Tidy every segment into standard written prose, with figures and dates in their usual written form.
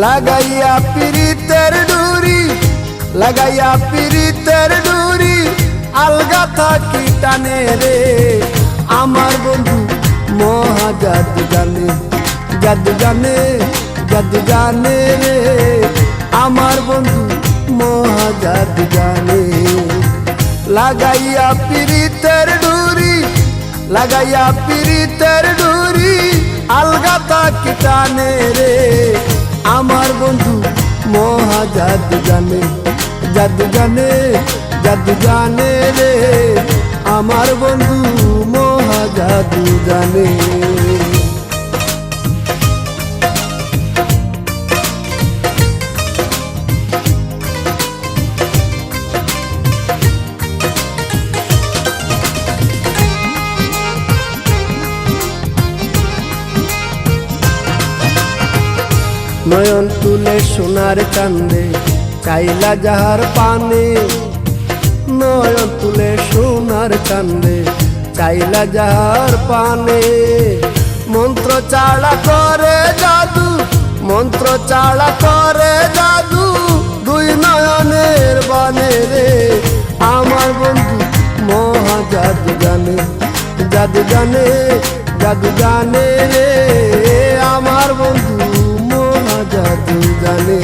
লাগাইয়া পিরিতের ডুরি, লাগাইয়া পিরিতের ডুরি, আলগা থাকি টানে রে আমার বন্ধু মহা জাদু জানে, জাদু জানে, জাদু জানে রে আমার বন্ধু মহা জাদু জানে। লাগাইয়া পিরিতের ডুরি, লাগাইয়া পিরিতের ডুরি, আলগা থাকি টানে রে আমার বন্ধু মহা জাদু জানে, জাদু জানে, জাদু জানে রে আমার বন্ধু মহা জাদু জানে। নয়ন তুলে সোনার চাঁদে চাইলা যাহার পানে, নয়ন তুলে সোনার চাঁদে চাইলা যাহার পানে। মন্ত্র চাড়া করে জাদু, মন্ত্র চাড়া করে জাদু, দুই নয়নের বানে রে আমার বন্ধু মহা জাদু জানে, জাদু জানে, জাদু জানে রে আমার বন্ধু মহা জাদু জানে।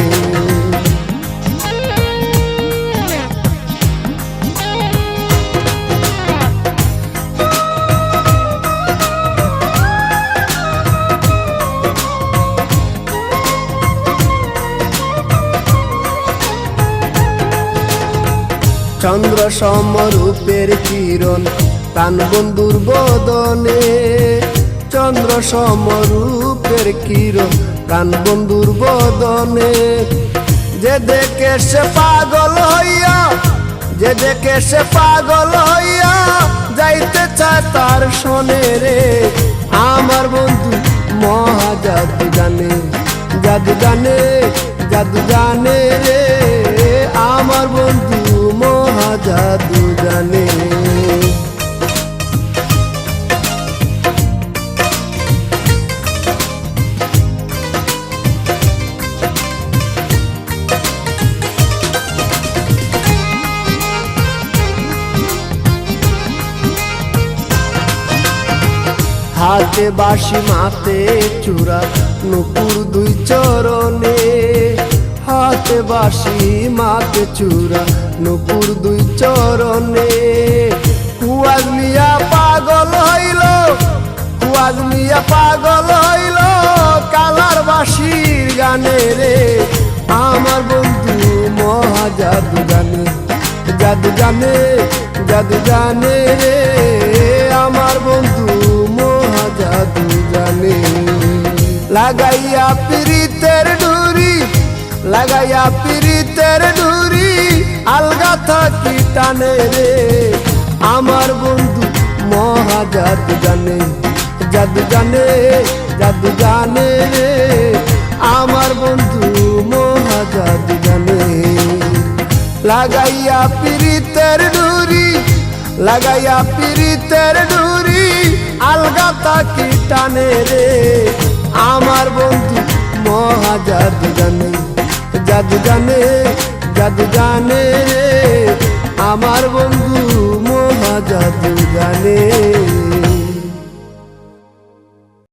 চন্দ্র সমরূপের কিরণ প্রাণ বন্ধুর বদনে, চন্দ্র সমরূপের কিরণ প্রাণ বন্ধুর বদনে। যে দেখে সে পাগল হইয়া, যে দেখে সে পাগল হইয়া যাইতে চায় তার শোনে রে আমার বন্ধু মহা জাদু জানে, জাদু জানে, জাদু জানে রে আমার বন্ধু মহা জাদু জানে। হাতে বাঁশি মাতে চূড়া নুপুর দুই চরণে, হাতে বাঁশি মাতে চূড়া নুপুর দুই চরণে। কুয়াজ মিয়া পাগল হইল, কুয়াজ মিয়া পাগল হইল কালার বাঁশির গানে রে আমার বন্ধু মহা জাদু জানে, জাদু জানে, জাদু জানে রে আমার বন্ধু মহা জাদু জানে। লাগাইয়া পিরিতের ডুরি, লাগাইয়া পিরিতের ডুরি, আলগা থাকি টানে রে আমার বন্ধু মহা জাদু জানে, জাদু জানে, জাদু জানে রে আমার বন্ধু মহা জাদু জানে। লাগাইয়া পিরিতের ডুরি, লাগাইয়া পিরিতের ডুরি, আলগা থাকি টানে রে আমার বন্ধু মহা জাদু জানে, জাদু জানে, জাদু জানে রে আমার বন্ধু মহা জাদু জানে।